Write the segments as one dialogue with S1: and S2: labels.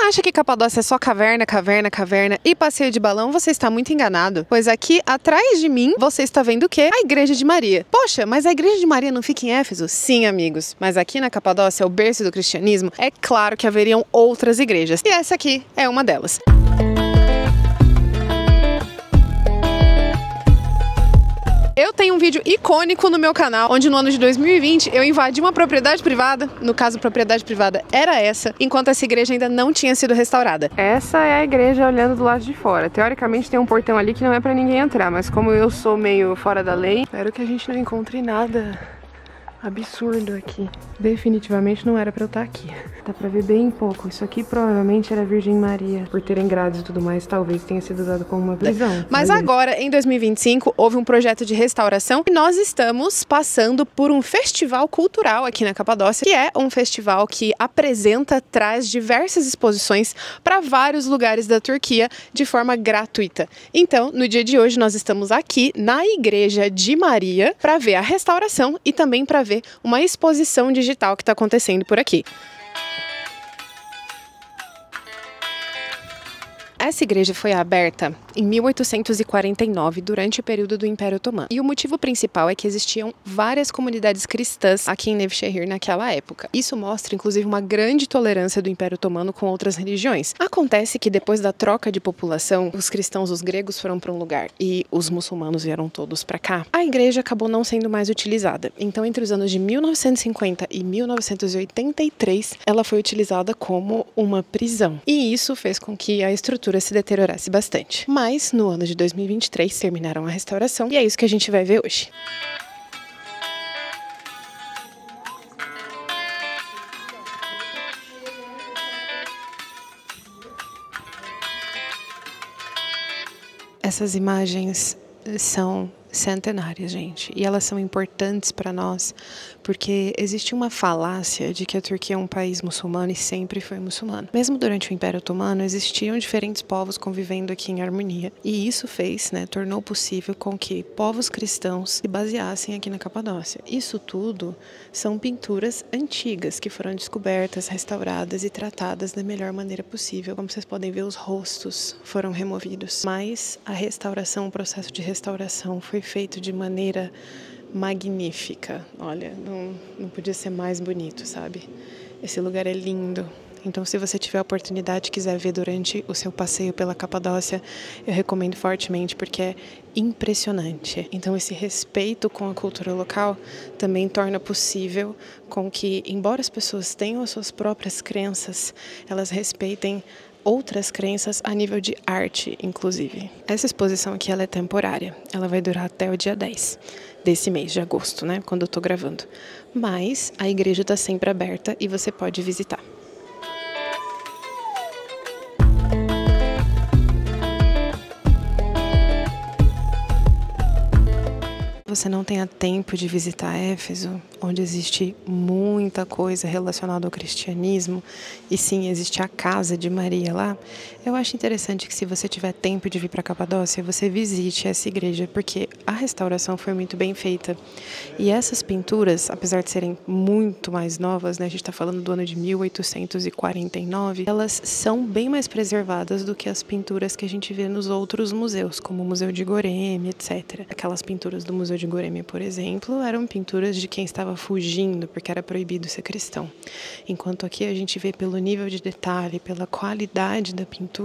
S1: acha que Capadócia é só caverna, caverna, caverna e passeio de balão, você está muito enganado. Pois aqui, atrás de mim, você está vendo o quê? A Igreja de Maria. Poxa, mas a Igreja de Maria não fica em Éfeso? Sim, amigos. Mas aqui na Capadócia, o berço do cristianismo, é claro que haveriam outras igrejas. E essa aqui é uma delas. Eu tenho um vídeo icônico no meu canal, onde no ano de 2020 eu invadi uma propriedade privada, no caso a propriedade privada era essa, enquanto essa igreja ainda não tinha sido restaurada. Essa é a igreja olhando do lado de fora. Teoricamente tem um portão ali que não é pra ninguém entrar, mas como eu sou meio fora da lei, espero que a gente não encontre nada absurdo aqui. Definitivamente não era pra eu estar aqui. Dá pra ver bem pouco. Isso aqui provavelmente era a Virgem Maria. Por terem grades e tudo mais, talvez tenha sido usado como uma prisão. Mas agora, em 2025, houve um projeto de restauração e nós estamos passando por um festival cultural aqui na Capadócia, que é um festival que apresenta, traz diversas exposições para vários lugares da Turquia de forma gratuita. Então, no dia de hoje, nós estamos aqui na Igreja de Maria para ver a restauração e também para ver uma exposição digital que está acontecendo por aqui. Essa igreja foi aberta em 1849, durante o período do Império Otomano. E o motivo principal é que existiam várias comunidades cristãs aqui em Nevşehir naquela época. Isso mostra, inclusive, uma grande tolerância do Império Otomano com outras religiões. Acontece que depois da troca de população, os cristãos, os gregos foram para um lugar e os muçulmanos vieram todos para cá. A igreja acabou não sendo mais utilizada. Então, entre os anos de 1950 e 1983, ela foi utilizada como uma prisão. E isso fez com que a estrutura se deteriorasse bastante. Mas no ano de 2023 terminaram a restauração e é isso que a gente vai ver hoje. Essas imagens são centenárias, gente, e elas são importantes para nós porque existe uma falácia de que a Turquia é um país muçulmano e sempre foi muçulmano. Mesmo durante o Império Otomano existiam diferentes povos convivendo aqui em harmonia e isso fez, tornou possível com que povos cristãos se baseassem aqui na Capadócia. Isso tudo são pinturas antigas que foram descobertas, restauradas e tratadas da melhor maneira possível. Como vocês podem ver, os rostos foram removidos, mas a restauração, o processo de restauração foi feito de maneira magnífica. Olha, não podia ser mais bonito, sabe? Esse lugar é lindo. Então, se você tiver a oportunidade e quiser ver durante o seu passeio pela Capadócia, eu recomendo fortemente porque é impressionante. Então, esse respeito com a cultura local também torna possível com que, embora as pessoas tenham as suas próprias crenças, elas respeitem outras crenças a nível de arte, inclusive. Essa exposição aqui ela é temporária. Ela vai durar até o dia 10 desse mês de agosto, quando eu tô gravando. Mas a igreja está sempre aberta e você pode visitar. Você não tenha tempo de visitar Éfeso, onde existe muita coisa relacionada ao cristianismo, e sim, existe a casa de Maria lá, eu acho interessante que se você tiver tempo de vir para Capadócia, você visite essa igreja, porque a restauração foi muito bem feita. E essas pinturas, apesar de serem muito mais novas, a gente está falando do ano de 1849, elas são bem mais preservadas do que as pinturas que a gente vê nos outros museus, como o Museu de Goreme, etc. Aquelas pinturas do Museu de Goreme, por exemplo, eram pinturas de quem estava fugindo, porque era proibido ser cristão. Enquanto aqui a gente vê pelo nível de detalhe, pela qualidade da pintura,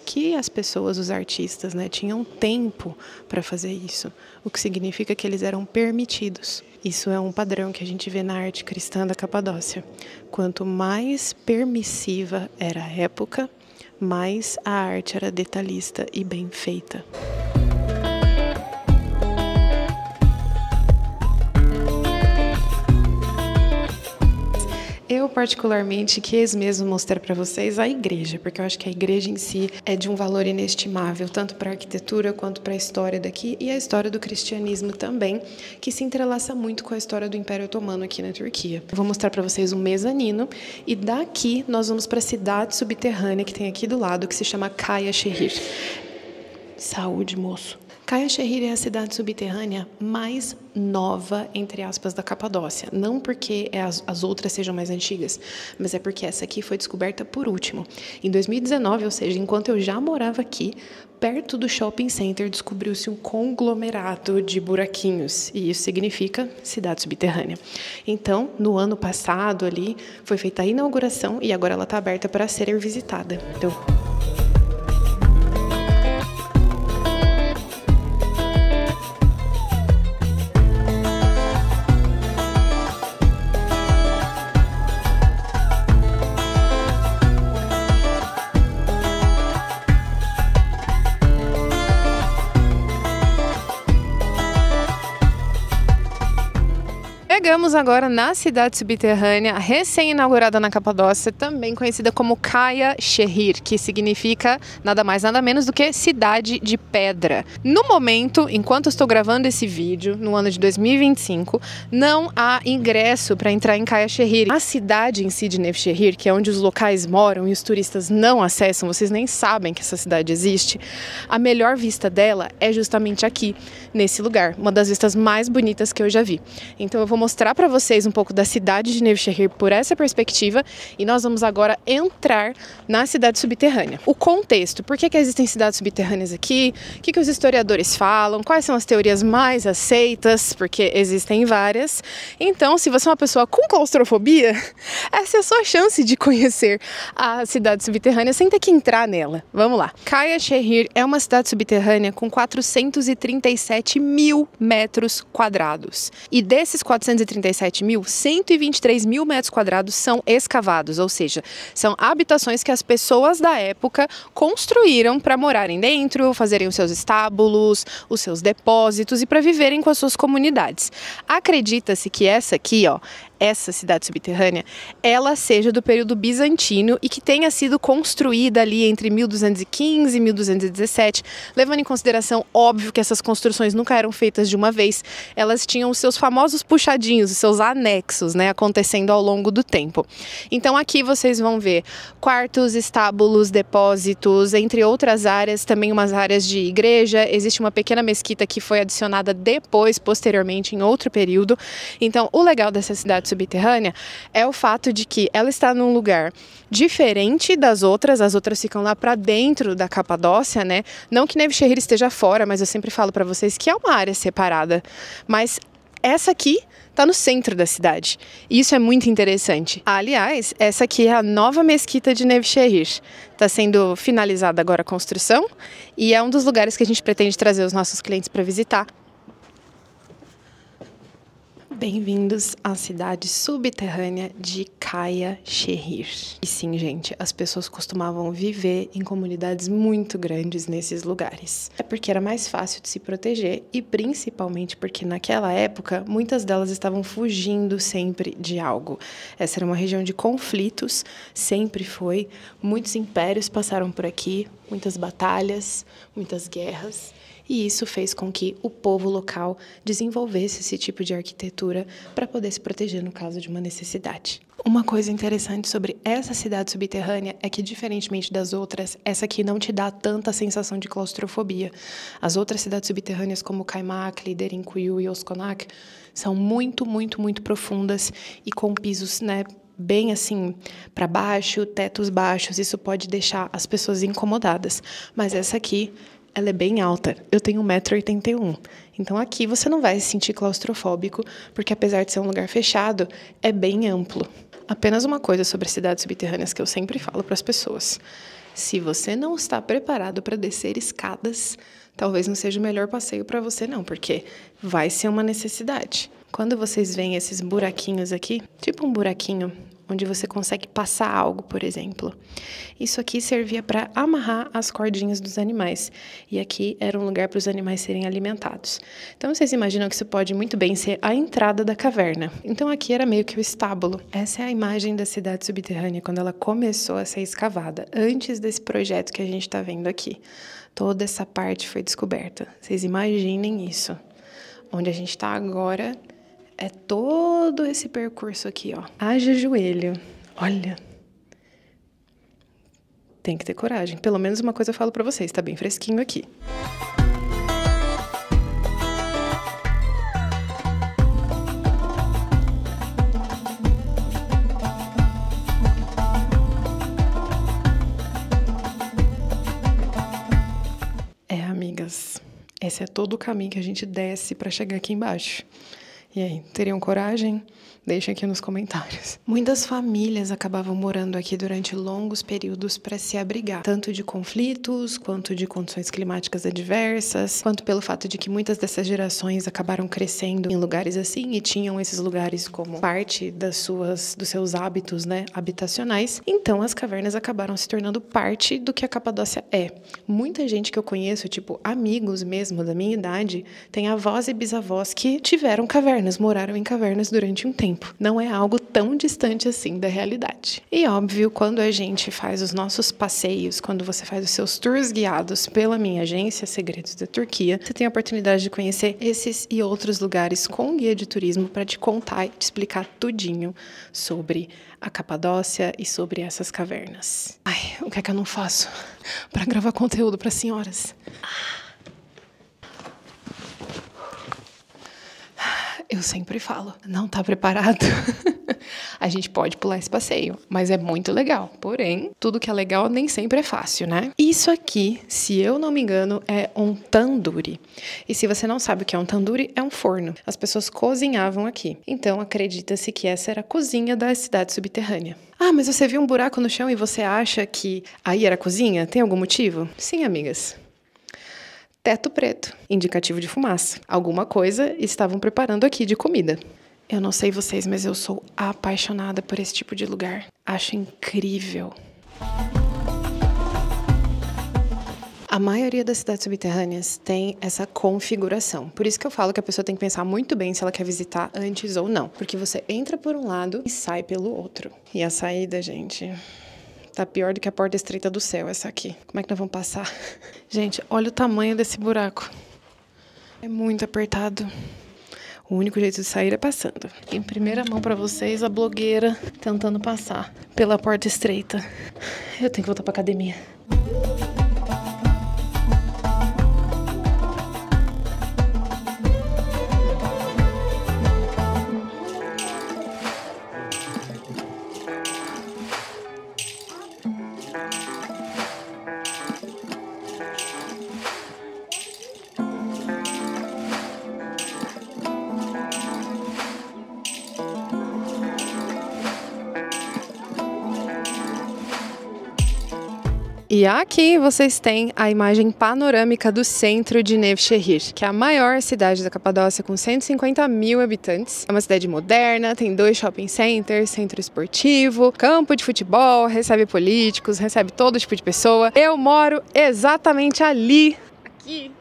S1: que as pessoas, os artistas, tinham tempo para fazer isso, o que significa que eles eram permitidos. Isso é um padrão que a gente vê na arte cristã da Capadócia. Quanto mais permissiva era a época, mais a arte era detalhista e bem feita. Eu particularmente quis mesmo mostrar para vocês a igreja, porque eu acho que a igreja em si é de um valor inestimável, tanto para a arquitetura quanto para a história daqui e a história do cristianismo também, que se entrelaça muito com a história do Império Otomano aqui na Turquia. Eu vou mostrar para vocês um mezanino e daqui nós vamos para a cidade subterrânea que tem aqui do lado, que se chama Kaya Şehir. Saúde, moço. Caia Cherrir é a cidade subterrânea mais nova, entre aspas, da Capadócia. Não porque as outras sejam mais antigas, mas é porque essa aqui foi descoberta por último. Em 2019, ou seja, enquanto eu já morava aqui, perto do shopping center, descobriu-se um conglomerado de buraquinhos, e isso significa cidade subterrânea. Então, no ano passado ali, foi feita a inauguração e agora ela está aberta para ser visitada. Então, chegamos agora na cidade subterrânea, recém-inaugurada na Capadócia, também conhecida como Caia Cherrir, que significa nada mais nada menos do que cidade de pedra. No momento, enquanto estou gravando esse vídeo, no ano de 2025, não há ingresso para entrar em Caia Cherrir. A cidade em si de Nevşehir, que é onde os locais moram e os turistas não acessam, vocês nem sabem que essa cidade existe, a melhor vista dela é justamente aqui, nesse lugar, uma das vistas mais bonitas que eu já vi. Então eu vou mostrar para vocês um pouco da cidade de Nevşehir por essa perspectiva e nós vamos agora entrar na cidade subterrânea. O contexto, por que existem cidades subterrâneas aqui, o que os historiadores falam, quais são as teorias mais aceitas, porque existem várias. Então, se você é uma pessoa com claustrofobia, essa é a sua chance de conhecer a cidade subterrânea sem ter que entrar nela. Vamos lá. Caia Cherrir é uma cidade subterrânea com 437 mil metros quadrados. E desses 437 mil, 123 mil metros quadrados são escavados, ou seja, são habitações que as pessoas da época construíram para morarem dentro, fazerem os seus estábulos, os seus depósitos e para viverem com as suas comunidades. Acredita-se que essa aqui, ó, essa cidade subterrânea, ela seja do período bizantino e que tenha sido construída ali entre 1215 e 1217, levando em consideração, óbvio, que essas construções nunca eram feitas de uma vez, elas tinham os seus famosos puxadinhos, os seus anexos, né, acontecendo ao longo do tempo. Então aqui vocês vão ver quartos, estábulos, depósitos, entre outras áreas, também umas áreas de igreja, existe uma pequena mesquita que foi adicionada depois, posteriormente, em outro período. Então o legal dessa cidade subterrânea é o fato de que ela está num lugar diferente das outras, as outras ficam lá para dentro da Capadócia, né? Não que Nevşehir esteja fora, mas eu sempre falo para vocês que é uma área separada, mas essa aqui está no centro da cidade. E isso é muito interessante. Aliás, essa aqui é a nova mesquita de Nevşehir. Está sendo finalizada agora a construção e é um dos lugares que a gente pretende trazer os nossos clientes para visitar. Bem-vindos à cidade subterrânea de Caia Cherrir. E sim, gente, as pessoas costumavam viver em comunidades muito grandes nesses lugares. É porque era mais fácil de se proteger e principalmente porque naquela época muitas delas estavam fugindo sempre de algo. Essa era uma região de conflitos, sempre foi. Muitos impérios passaram por aqui, muitas batalhas, muitas guerras. E isso fez com que o povo local desenvolvesse esse tipo de arquitetura para poder se proteger no caso de uma necessidade. Uma coisa interessante sobre essa cidade subterrânea é que, diferentemente das outras, essa aqui não te dá tanta sensação de claustrofobia. As outras cidades subterrâneas, como Kaymakli, Derinkuyu e Oskonak, são muito profundas e com pisos, né, bem assim para baixo, tetos baixos. Isso pode deixar as pessoas incomodadas. Mas essa aqui, ela é bem alta, eu tenho 1,81 m, então aqui você não vai se sentir claustrofóbico, porque apesar de ser um lugar fechado, é bem amplo. Apenas uma coisa sobre cidades subterrâneas que eu sempre falo para as pessoas: se você não está preparado para descer escadas, talvez não seja o melhor passeio para você não, porque vai ser uma necessidade. Quando vocês veem esses buraquinhos aqui, tipo um buraquinho onde você consegue passar algo, por exemplo. Isso aqui servia para amarrar as cordinhas dos animais. E aqui era um lugar para os animais serem alimentados. Então, vocês imaginam que isso pode muito bem ser a entrada da caverna. Então, aqui era meio que o estábulo. Essa é a imagem da cidade subterrânea quando ela começou a ser escavada, antes desse projeto que a gente está vendo aqui. Toda essa parte foi descoberta. Vocês imaginem isso. Onde a gente está agora é todo esse percurso aqui, ó. Haja joelho. Olha. Tem que ter coragem. Pelo menos uma coisa eu falo pra vocês, tá bem fresquinho aqui. Esse é todo o caminho que a gente desce para chegar aqui embaixo. E aí, teriam coragem? Deixem aqui nos comentários. Muitas famílias acabavam morando aqui durante longos períodos para se abrigar, tanto de conflitos, quanto de condições climáticas adversas, quanto pelo fato de que muitas dessas gerações acabaram crescendo em lugares assim e tinham esses lugares como parte dos seus hábitos, né, habitacionais. Então, as cavernas acabaram se tornando parte do que a Capadócia é. Muita gente que eu conheço, tipo amigos mesmo da minha idade, tem avós e bisavós que tiveram cavernas, moraram em cavernas durante um tempo. Não é algo tão distante assim da realidade. E óbvio, quando a gente faz os nossos passeios, quando você faz os seus tours guiados pela minha agência Segredos da Turquia, você tem a oportunidade de conhecer esses e outros lugares com guia de turismo para te contar e te explicar tudinho sobre a Capadócia e sobre essas cavernas. Ai, o que é que eu não faço para gravar conteúdo para senhoras? Eu sempre falo, não tá preparado? A gente pode pular esse passeio, mas é muito legal. Porém, tudo que é legal nem sempre é fácil, né? Isso aqui, se eu não me engano, é um tandoori. E se você não sabe o que é um tandoori, é um forno. As pessoas cozinhavam aqui. Então, acredita-se que essa era a cozinha da cidade subterrânea. Ah, mas você viu um buraco no chão e você acha que aí era a cozinha? Tem algum motivo? Sim, amigas. Teto preto, indicativo de fumaça. Alguma coisa estavam preparando aqui de comida. Eu não sei vocês, mas eu sou apaixonada por esse tipo de lugar. Acho incrível. A maioria das cidades subterrâneas tem essa configuração. Por isso que eu falo que a pessoa tem que pensar muito bem se ela quer visitar antes ou não. Porque você entra por um lado e sai pelo outro. E a saída, gente... tá pior do que a porta estreita do céu, essa aqui. Como é que nós vamos passar? Gente, olha o tamanho desse buraco. É muito apertado. O único jeito de sair é passando. Em primeira mão pra vocês, a blogueira tentando passar pela porta estreita. Eu tenho que voltar pra academia. E aqui vocês têm a imagem panorâmica do centro de Nevşehir, que é a maior cidade da Capadócia com 150 mil habitantes. É uma cidade moderna, tem 2 shopping centers, centro esportivo, campo de futebol, recebe políticos, recebe todo tipo de pessoa. Eu moro exatamente ali, aqui,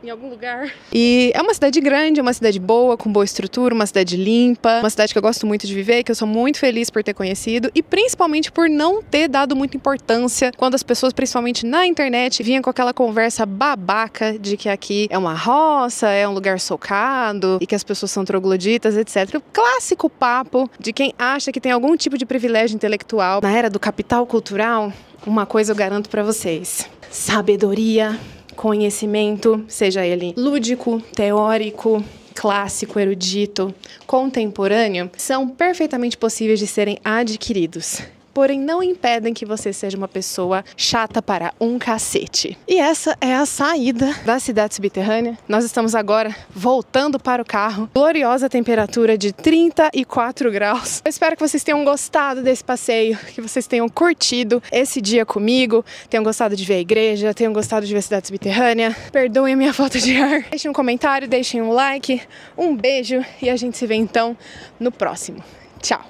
S1: em algum lugar. E é uma cidade grande, uma cidade boa, com boa estrutura, uma cidade limpa, uma cidade que eu gosto muito de viver, que eu sou muito feliz por ter conhecido e principalmente por não ter dado muita importância quando as pessoas, principalmente na internet, vinham com aquela conversa babaca de que aqui é uma roça, é um lugar socado e que as pessoas são trogloditas, etc. O clássico papo de quem acha que tem algum tipo de privilégio intelectual. Na era do capital cultural, uma coisa eu garanto pra vocês: sabedoria, conhecimento, seja ele lúdico, teórico, clássico, erudito, contemporâneo, são perfeitamente possíveis de serem adquiridos. Porém, não impedem que você seja uma pessoa chata para um cacete. E essa é a saída da cidade subterrânea. Nós estamos agora voltando para o carro. Gloriosa temperatura de 34 graus. Eu espero que vocês tenham gostado desse passeio, que vocês tenham curtido esse dia comigo, tenham gostado de ver a igreja, tenham gostado de ver a cidade subterrânea. Perdoem a minha falta de ar. Deixem um comentário, deixem um like, um beijo e a gente se vê então no próximo. Tchau!